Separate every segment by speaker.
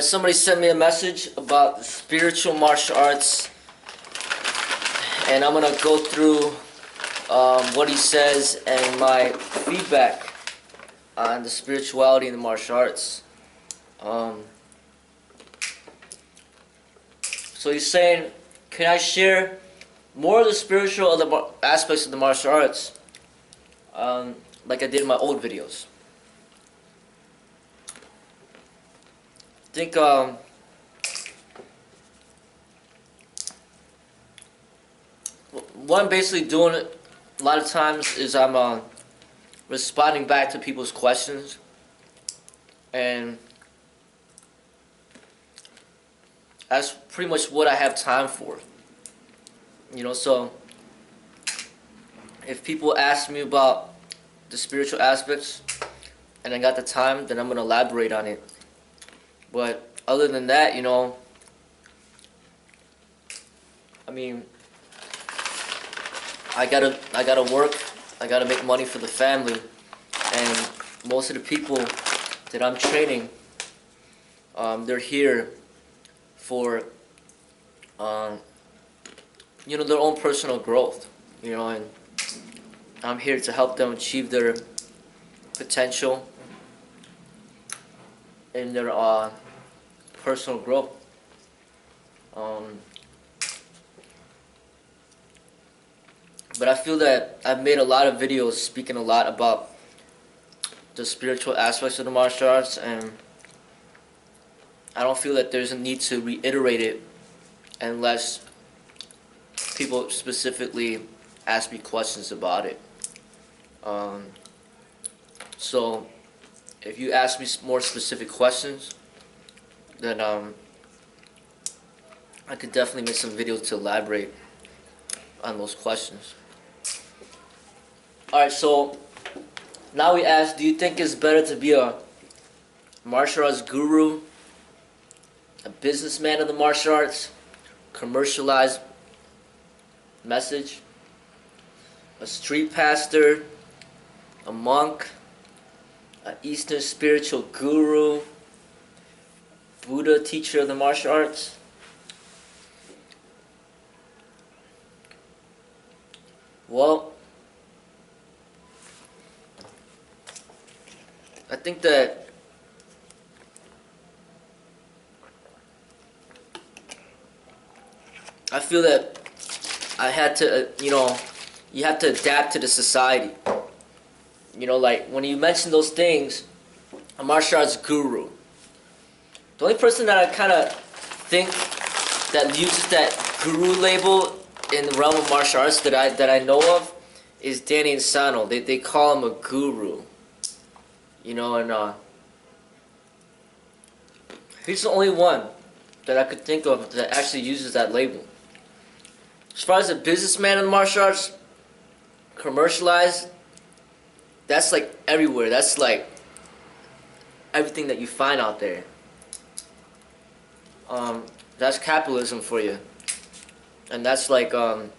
Speaker 1: Somebody sent me a message about spiritual martial arts, and I'm gonna go through what he says and my feedback on the spirituality and the martial arts. So he's saying, can I share more of the spiritual other aspects of the martial arts, like I did in my old videos? I think what I'm basically doing a lot of times is I'm responding back to people's questions, and that's pretty much what I have time for. So if people ask me about the spiritual aspects and I got the time, then I'm going to elaborate on it. But other than that, I mean, I gotta work, I gotta make money for the family, and most of the people that I'm training, they're here for their own personal growth, and I'm here to help them achieve their potential in their personal growth. But I feel that I've made a lot of videos speaking a lot about the spiritual aspects of the martial arts, and I don't feel that there's a need to reiterate it unless people specifically ask me questions about it. So if you ask me more specific questions, then I could definitely make some videos to elaborate on those questions. Alright, so now we ask, do you think it's better to be a martial arts guru, a businessman of the martial arts, commercialized message, a street pastor, a monk, an Eastern spiritual guru, Buddha teacher of the martial arts? Well, I think that I feel that I had to, you have to adapt to the society. Like when you mention those things, a martial arts guru, the only person that I kind of think that uses that guru label in the realm of martial arts that I know of is Danny Insano. They call him a guru, and he's the only one that I could think of that actually uses that label. As far as a businessman in martial arts, commercialized, that's like everywhere. That's like everything that you find out there. That's capitalism for you. And that's like the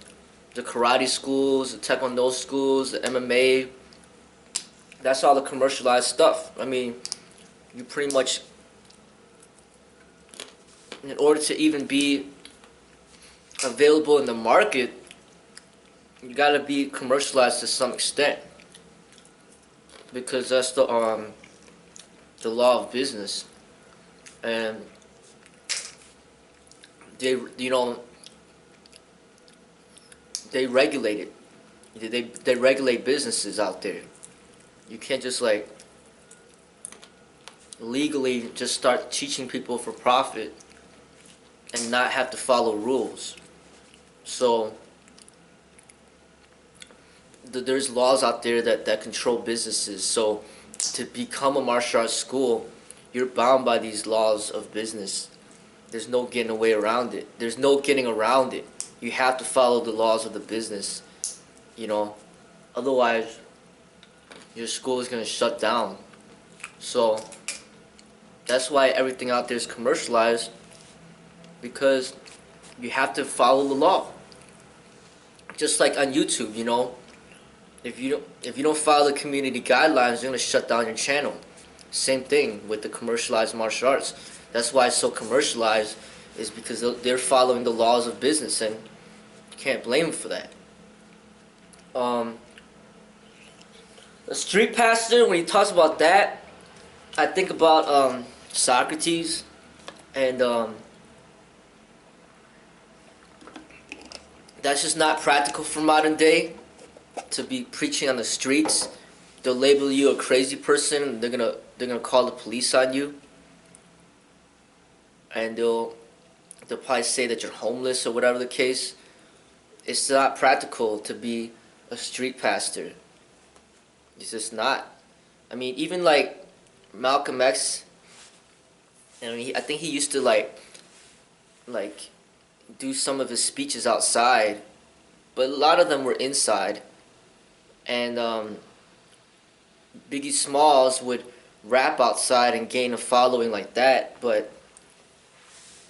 Speaker 1: karate schools, the taekwondo schools, the MMA. That's all the commercialized stuff. I mean, you pretty much, in order to even be available in the market, you gotta be commercialized to some extent, because that's the law of business, and they they regulate it. They regulate businesses out there. You can't just like legally just start teaching people for profit and not have to follow rules. So there's laws out there that control businesses. So to become a martial arts school, you're bound by these laws of business. There's no getting away around it. There's no getting around it. You have to follow the laws of the business, Otherwise, your school is going to shut down. So that's why everything out there is commercialized, because you have to follow the law. Just like on YouTube, if you don't follow the community guidelines, they're going to shut down your channel. Same thing with the commercialized martial arts. That's why it's so commercialized, is because they're following the laws of business, and you can't blame them for that. The street pastor, when he talks about that, I think about Socrates, and that's just not practical for modern day to be preaching on the streets. They'll label you a crazy person, and they're gonna call the police on you, and they'll probably say that you're homeless or whatever the case. It's not practical to be a street pastor. It's just not. I mean, even like Malcolm X, I think he used to like do some of his speeches outside, but a lot of them were inside. And Biggie Smalls would rap outside and gain a following like that, but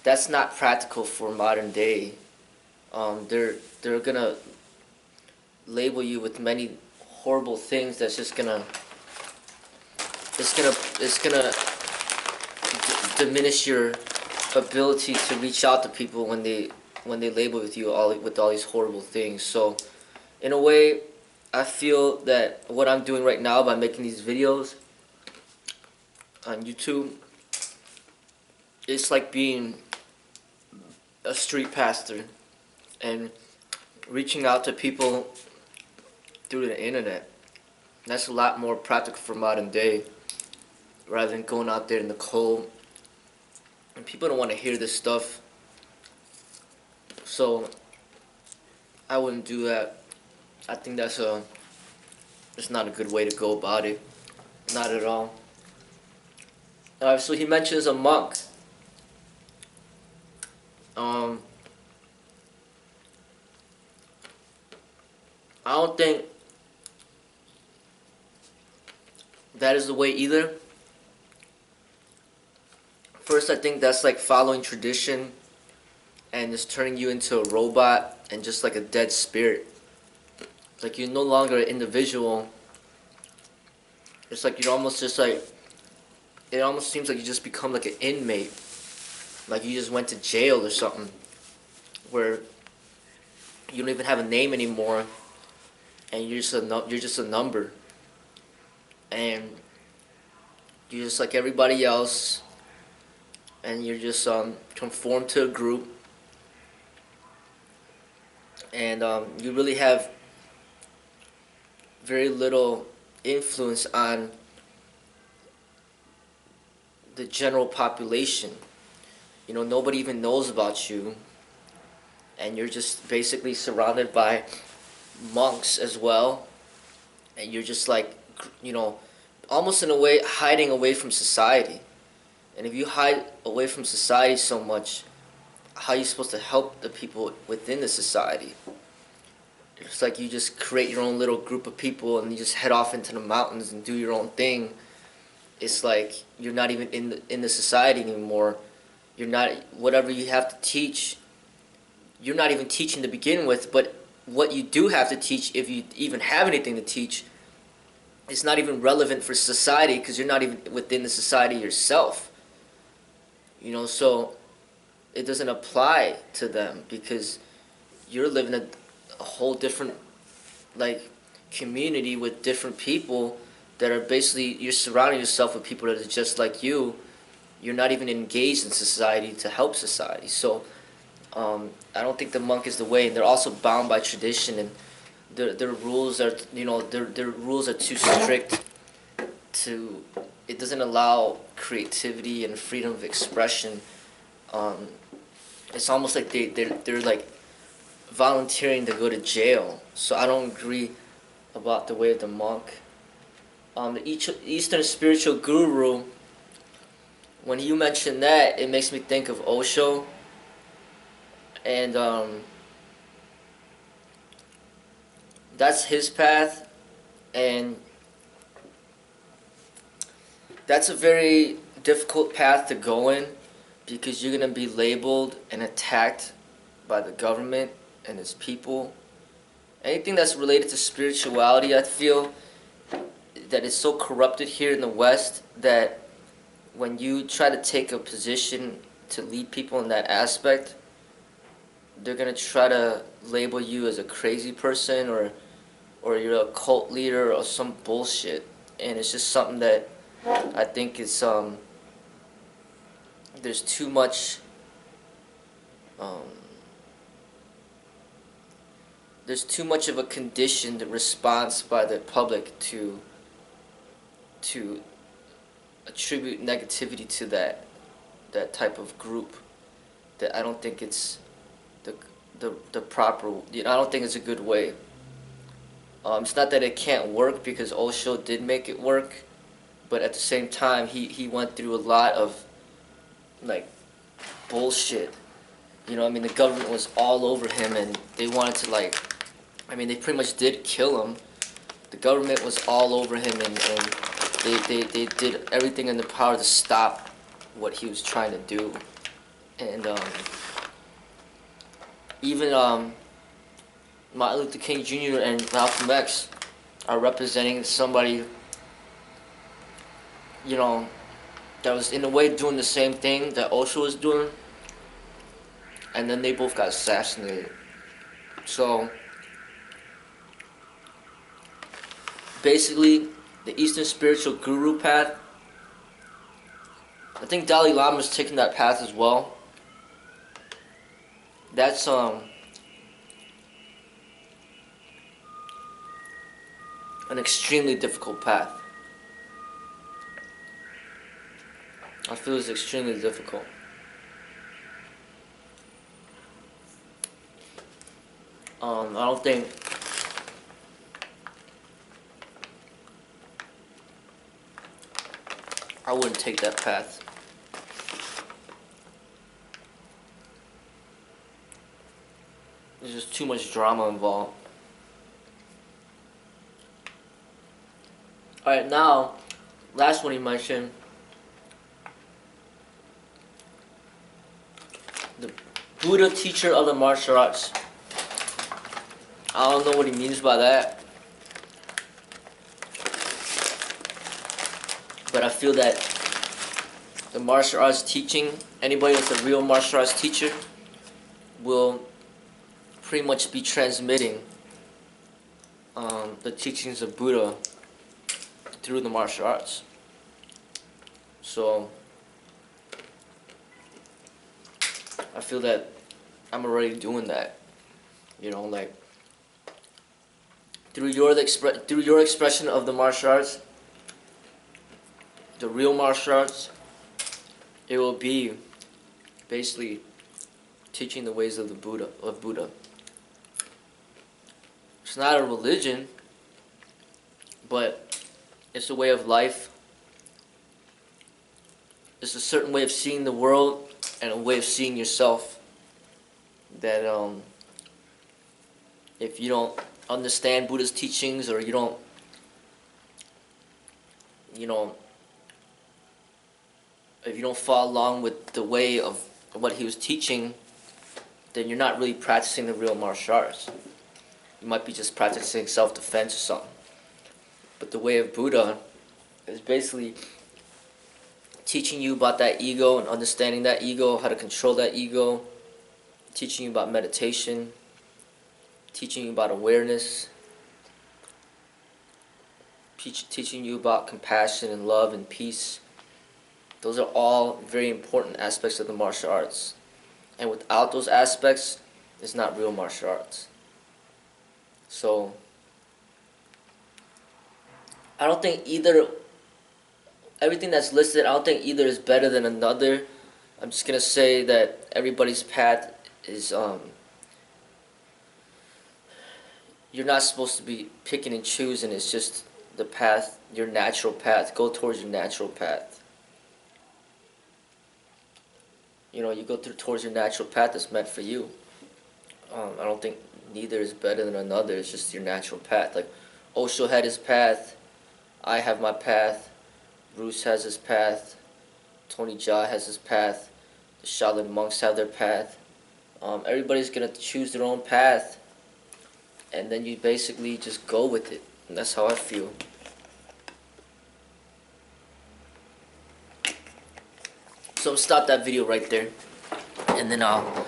Speaker 1: that's not practical for modern day. They're gonna label you with many horrible things. That's just gonna diminish your ability to reach out to people when they label with you with all these horrible things. So in a way, I feel that what I'm doing right now by making these videos on YouTube, it's like being a street pastor and reaching out to people through the internet. That's a lot more practical for modern day, rather than going out there in the cold. And people don't want to hear this stuff, so I wouldn't do that. I think that's not a good way to go about it. Not at all. So he mentions a monk. I don't think that is the way either. First, I think that's like following tradition and just turning you into a robot and just like a dead spirit. It's like you're no longer an individual. It's like you're almost just like, it almost seems like you just become like an inmate. Like you just went to jail or something, where you don't even have a name anymore, and you're just a number, and you're just like everybody else, and you're just conform to a group, and you really have very little influence on the general population. You know, nobody even knows about you, and you're just basically surrounded by monks as well, and you're just like, you know, almost in a way hiding away from society. And if you hide away from society so much, how are you supposed to help the people within the society? It's like you just create your own little group of people and you just head off into the mountains and do your own thing. It's like you're not even in the society anymore. You're not, whatever you have to teach, you're not even teaching to begin with, but what you do have to teach, if you even have anything to teach, it's not even relevant for society because you're not even within the society yourself. You know, so it doesn't apply to them because you're living a whole different like community with different people that are basically, you're surrounding yourself with people that are just like you. You're not even engaged in society to help society. So I don't think the monk is the way, and they're also bound by tradition, and their rules are, you know, their rules are too strict. It doesn't allow creativity and freedom of expression. It's almost like they're like volunteering to go to jail. So I don't agree about the way of the monk. The Eastern spiritual guru, when you mention that, it makes me think of Osho. And that's his path, and that's a very difficult path to go in because you're going to be labeled and attacked by the government and its people. Anything that's related to spirituality, I feel, that it's so corrupted here in the West that when you try to take a position to lead people in that aspect, they're gonna try to label you as a crazy person or you're a cult leader or some bullshit. And it's just something that I think is there's too much um, there's too much of a conditioned response by the public to attribute negativity to that type of group, that I don't think it's the proper, I don't think it's a good way. It's not that it can't work, because Osho did make it work, but at the same time he went through a lot of like bullshit. I mean, the government was all over him and they wanted to they pretty much did kill him. The government was all over him and they did everything in their power to stop what he was trying to do. And even Martin Luther King Jr. and Malcolm X are representing somebody, that was in a way doing the same thing that Osho was doing, and then they both got assassinated. So basically, the Eastern spiritual guru path, I think Dalai Lama's taking that path as well. That's an extremely difficult path. I feel it's extremely difficult. I don't think I wouldn't take that path. There's just too much drama involved. Alright, now, last one he mentioned, the Buddha teacher of the martial arts. I don't know what he means by that, but I feel that the martial arts teaching, anybody that's a real martial arts teacher will pretty much be transmitting the teachings of Buddha through the martial arts. So I feel that I'm already doing that, through your expression of the martial arts, the real martial arts, it will be basically teaching the ways of Buddha. It's not a religion, but it's a way of life. It's a certain way of seeing the world and a way of seeing yourself that if you don't understand Buddha's teachings, or you don't if you don't follow along with the way of what he was teaching, then you're not really practicing the real martial arts. You might be just practicing self-defense or something. But the way of Buddha is basically teaching you about that ego and understanding that ego, how to control that ego, teaching you about meditation, teaching you about awareness, teaching you about compassion and love and peace. Those are all very important aspects of the martial arts. And without those aspects, it's not real martial arts. So I don't think everything that's listed, I don't think either is better than another. I'm just going to say that everybody's path is, you're not supposed to be picking and choosing. It's just the path, your natural path. Go towards your natural path. You go towards your natural path that's meant for you. I don't think neither is better than another. It's just your natural path. Like Osho had his path, I have my path, Bruce has his path, Tony Jaa has his path, the Shaolin monks have their path. Everybody's gonna choose their own path, and then you basically just go with it. And that's how I feel. So I'll stop that video right there, and then I'll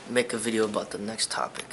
Speaker 1: make a video about the next topic.